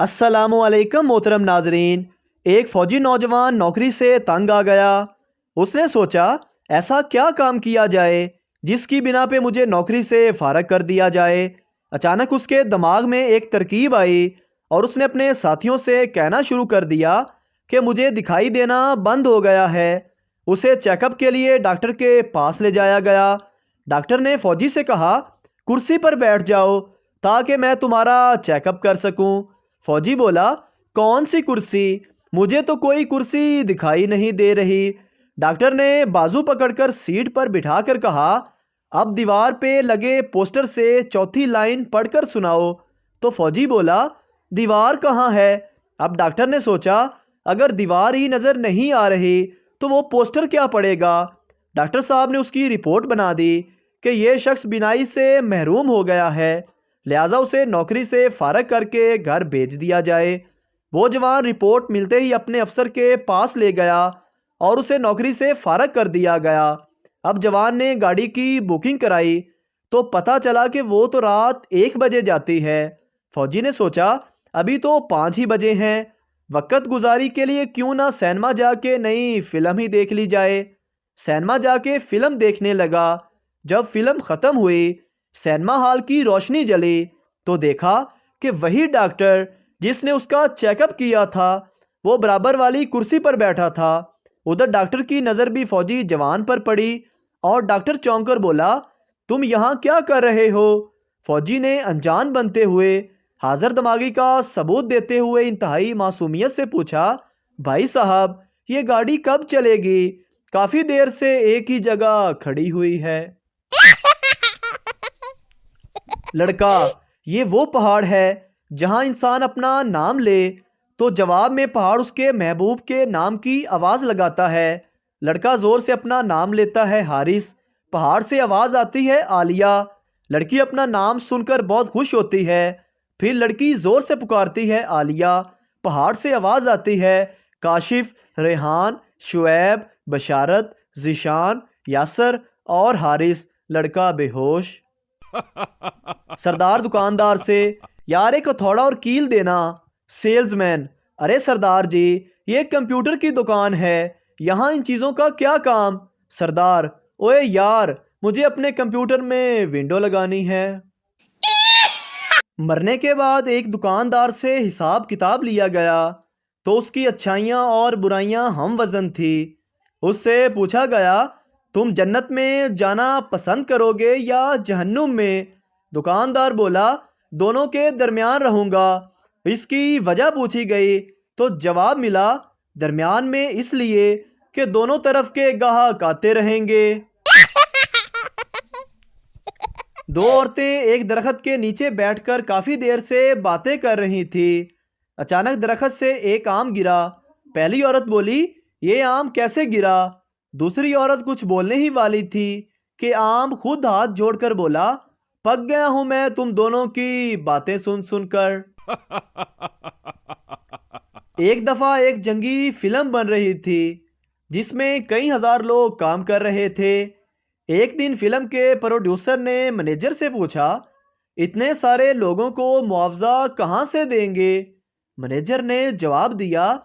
السلام علیکم محترم ناظرین۔ ایک فوجی نوجوان نوکری سے تنگ آ گیا۔ اس نے سوچا ایسا کیا کام کیا جائے جس کی بنا پہ مجھے نوکری سے فارغ کر دیا جائے۔ اچانک اس کے دماغ میں ایک ترکیب آئی اور اس نے اپنے ساتھیوں سے کہنا شروع کر دیا کہ مجھے دکھائی دینا بند ہو گیا ہے۔ اسے چیک اپ کے لیے ڈاکٹر کے پاس لے جایا گیا۔ ڈاکٹر نے فوجی سے کہا کرسی پر بیٹھ جاؤ تاکہ میں تمہارا چیک اپ کر سکوں۔ فوجی بولا کون سی کرسی؟ مجھے تو کوئی کرسی دکھائی نہیں دے رہی۔ ڈاکٹر نے بازو پکڑ کر سیٹ پر بٹھا کر کہا اب دیوار پہ لگے پوسٹر سے چوتھی لائن پڑھ کر سناؤ۔ تو فوجی بولا دیوار کہاں ہے؟ اب ڈاکٹر نے سوچا اگر دیوار ہی نظر نہیں آ رہی تو وہ پوسٹر کیا پڑے گا۔ ڈاکٹر صاحب نے اس کی رپورٹ بنا دی کہ یہ شخص بینائی سے محروم ہو گیا ہے، لہٰذا اسے نوکری سے فارغ کر کے گھر بھیج دیا جائے۔ وہ جوان رپورٹ ملتے ہی اپنے افسر کے پاس لے گیا اور اسے نوکری سے فارغ کر دیا گیا۔ اب جوان نے گاڑی کی بکنگ کرائی تو پتہ چلا کہ وہ تو رات 1 بجے جاتی ہے۔ فوجی نے سوچا ابھی تو 5 ہی بجے ہیں، وقت گزاری کے لیے کیوں نہ سینما جا کے نئی فلم ہی دیکھ لی جائے۔ سینما جا کے فلم دیکھنے لگا۔ جب فلم ختم ہوئی، سینما ہال کی روشنی جلی تو دیکھا کہ وہی ڈاکٹر جس نے اس کا چیک اپ کیا تھا وہ برابر والی کرسی پر بیٹھا تھا۔ ادھر ڈاکٹر کی نظر بھی فوجی جوان پر پڑی اور ڈاکٹر چونک کر بولا تم یہاں کیا کر رہے ہو؟ فوجی نے انجان بنتے ہوئے، حاضر دماغی کا ثبوت دیتے ہوئے انتہائی معصومیت سے پوچھا بھائی صاحب یہ گاڑی کب چلے گی؟ کافی دیر سے ایک ہی جگہ کھڑی ہوئی ہے۔ لڑکا یہ وہ پہاڑ ہے جہاں انسان اپنا نام لے تو جواب میں پہاڑ اس کے محبوب کے نام کی آواز لگاتا ہے۔ لڑکا زور سے اپنا نام لیتا ہے حارث، پہاڑ سے آواز آتی ہے عالیہ۔ لڑکی اپنا نام سن کر بہت خوش ہوتی ہے، پھر لڑکی زور سے پکارتی ہے عالیہ، پہاڑ سے آواز آتی ہے کاشف، ریحان، شعیب، بشارت، ذیشان، یاسر اور حارث۔ لڑکا بے ہوش۔ سردار دکاندار سے یار ایک ہتھوڑا اور کیل دینا۔ سیلز مین ارے سردار جی یہ کمپیوٹر کی دکان ہے، یہاں ان چیزوں کا کیا کام؟ سردار اوے یار مجھے اپنے کمپیوٹر میں ونڈو لگانی ہے۔ مرنے کے بعد ایک دکاندار سے حساب کتاب لیا گیا تو اس کی اچھائیاں اور برائیاں ہم وزن تھی۔ اس سے پوچھا گیا تم جنت میں جانا پسند کرو گے یا جہنم میں؟ دکاندار بولا دونوں کے درمیان رہوں گا۔ اس کی وجہ پوچھی گئی تو جواب ملا درمیان میں اس لیے کہ دونوں طرف کے گاہک آتے رہیں گے۔ دو عورتیں ایک درخت کے نیچے بیٹھ کر کافی دیر سے باتیں کر رہی تھی۔ اچانک درخت سے ایک آم گرا۔ پہلی عورت بولی یہ آم کیسے گرا؟ دوسری عورت کچھ بولنے ہی والی تھی کہ آم خود ہاتھ جوڑ کر بولا پک گیا ہوں میں تم دونوں کی باتیں سن سن کر۔ ایک دفعہ ایک جنگی فلم بن رہی تھی جس میں کئی ہزار لوگ کام کر رہے تھے۔ ایک دن فلم کے پروڈیوسر نے مینیجر سے پوچھا اتنے سارے لوگوں کو معاوضہ کہاں سے دیں گے؟ مینیجر نے جواب دیا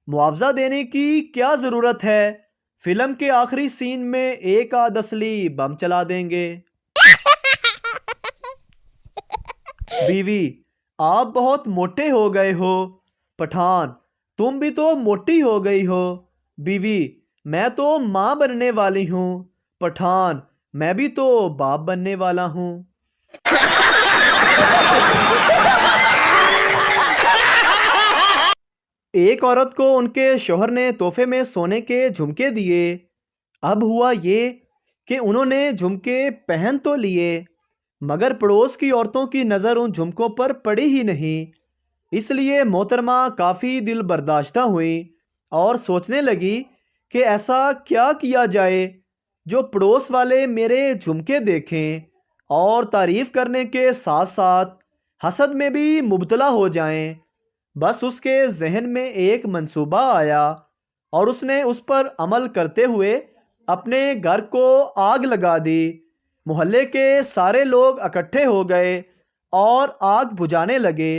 معاوضہ دینے کی کیا ضرورت ہے، فلم کے آخری سین میں ایک آدھ اصلی بم چلا دیں گے۔ بیوی آپ بہت موٹے ہو گئے ہو۔ پٹھان تم بھی تو موٹی ہو گئی ہو۔ بیوی میں تو ماں بننے والی ہوں۔ پٹھان میں بھی تو باپ بننے والا ہوں۔ ایک عورت کو ان کے شوہر نے تحفے میں سونے کے جھمکے دیے۔ اب ہوا یہ کہ انہوں نے جھمکے پہن تو لیے مگر پڑوس کی عورتوں کی نظر ان جھمکوں پر پڑی ہی نہیں۔ اس لیے محترمہ کافی دل برداشتہ ہوئی اور سوچنے لگی کہ ایسا کیا کیا جائے جو پڑوس والے میرے جھمکے دیکھیں اور تعریف کرنے کے ساتھ ساتھ حسد میں بھی مبتلا ہو جائیں۔ بس اس کے ذہن میں ایک منصوبہ آیا اور اس نے اس پر عمل کرتے ہوئے اپنے گھر کو آگ لگا دی۔ محلے کے سارے لوگ اکٹھے ہو گئے اور آگ بجھانے لگے۔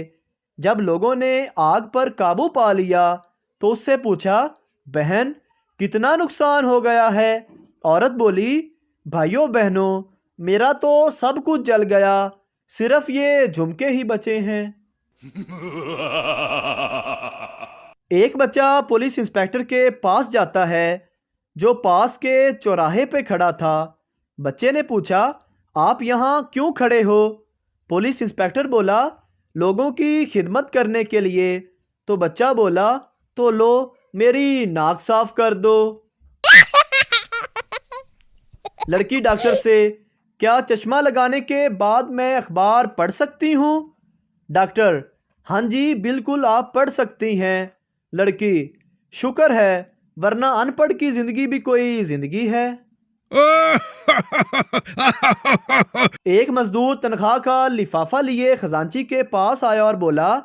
جب لوگوں نے آگ پر قابو پا لیا تو اس سے پوچھا، بہن کتنا نقصان ہو گیا ہے؟ عورت بولی، بھائیوں بہنوں میرا تو سب کچھ جل گیا، صرف یہ جھمکے ہی بچے ہیں۔ ایک بچہ پولیس انسپکٹر کے پاس جاتا ہے جو پاس کے چوراہے پہ کھڑا تھا۔ بچے نے پوچھا، آپ یہاں کیوں کھڑے ہو؟ پولیس انسپکٹر بولا، لوگوں کی خدمت کرنے کے لیے۔ تو بچہ بولا، تو لو میری ناک صاف کر دو۔ لڑکی ڈاکٹر سے، کیا چشمہ لگانے کے بعد میں اخبار پڑھ سکتی ہوں؟ ڈاکٹر، ہاں جی بالکل آپ پڑھ سکتی ہیں۔ لڑکی، شکر ہے، ورنہ ان پڑھ کی زندگی بھی کوئی زندگی ہے۔ ایک مزدور تنخواہ کا لفافہ لیے خزانچی کے پاس آیا اور بولا،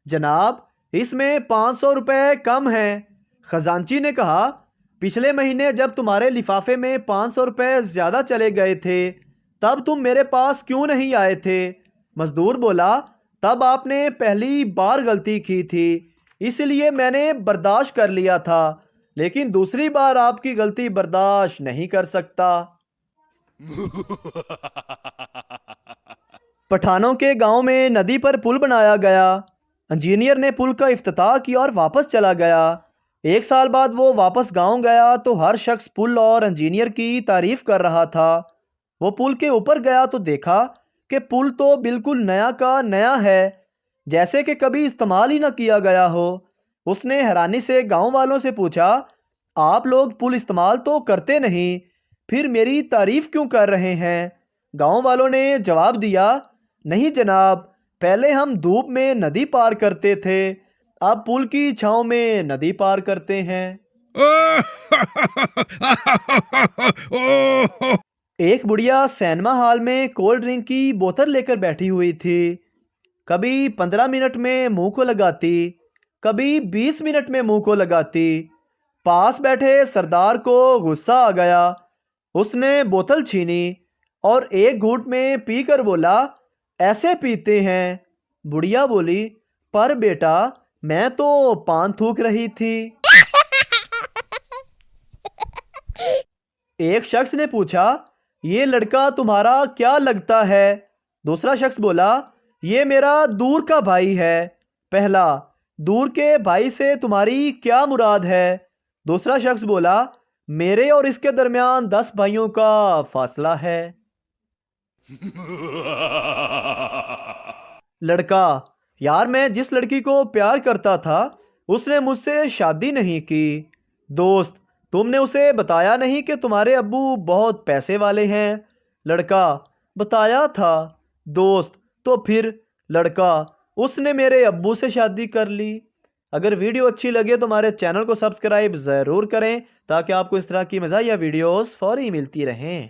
جناب اس میں 500 روپے کم ہیں۔ خزانچی نے کہا، پچھلے مہینے جب تمہارے لفافے میں 500 روپے زیادہ چلے گئے تھے تب تم میرے پاس کیوں نہیں آئے تھے؟ مزدور بولا، تب آپ نے پہلی بار غلطی کی تھی اس لیے میں نے برداشت کر لیا تھا، لیکن دوسری بار آپ کی غلطی برداشت نہیں کر سکتا۔ پٹھانوں کے گاؤں میں ندی پر پل بنایا گیا۔ انجینئر نے پل کا افتتاح کیا اور واپس چلا گیا۔ ایک سال بعد وہ واپس گاؤں گیا تو ہر شخص پل اور انجینئر کی تعریف کر رہا تھا۔ وہ پل کے اوپر گیا تو دیکھا کہ پل تو بالکل نیا کا نیا ہے، جیسے کہ کبھی استعمال ہی نہ کیا گیا ہو۔ اس نے حیرانی سے گاؤں والوں سے پوچھا، آپ لوگ پل استعمال تو کرتے نہیں، پھر میری تعریف کیوں کر رہے ہیں؟ گاؤں والوں نے جواب دیا، نہیں جناب، پہلے ہم دھوپ میں ندی پار کرتے تھے، اب پل کی چھاؤں میں ندی پار کرتے ہیں۔ ایک بڑھیا سینما ہال میں کولڈ ڈرنک کی بوتل لے کر بیٹھی ہوئی تھی۔ کبھی 15 منٹ میں منہ کو لگاتی، کبھی 20 منٹ میں منہ کو لگاتی۔ پاس بیٹھے سردار کو غصہ آ گیا۔ اس نے بوتل چھینی اور ایک گھونٹ میں پی کر بولا، ایسے پیتے ہیں؟ بڑھیا بولی، پر بیٹا میں تو پان تھوک رہی تھی۔ ایک شخص نے پوچھا، یہ لڑکا تمہارا کیا لگتا ہے؟ دوسرا شخص بولا، یہ میرا دور کا بھائی ہے۔ پہلا، دور کے بھائی سے تمہاری کیا مراد ہے؟ دوسرا شخص بولا، میرے اور اس کے درمیان 10 بھائیوں کا فاصلہ ہے۔ لڑکا، یار میں جس لڑکی کو پیار کرتا تھا اس نے مجھ سے شادی نہیں کی۔ دوست، تم نے اسے بتایا نہیں کہ تمہارے ابو بہت پیسے والے ہیں؟ لڑکا، بتایا تھا۔ دوست، تو پھر؟ لڑکا، اس نے میرے ابو سے شادی کر لی۔ اگر ویڈیو اچھی لگے تو ہمارے چینل کو سبسکرائب ضرور کریں تاکہ آپ کو اس طرح کی مزاحیہ ویڈیوز فوری ملتی رہیں۔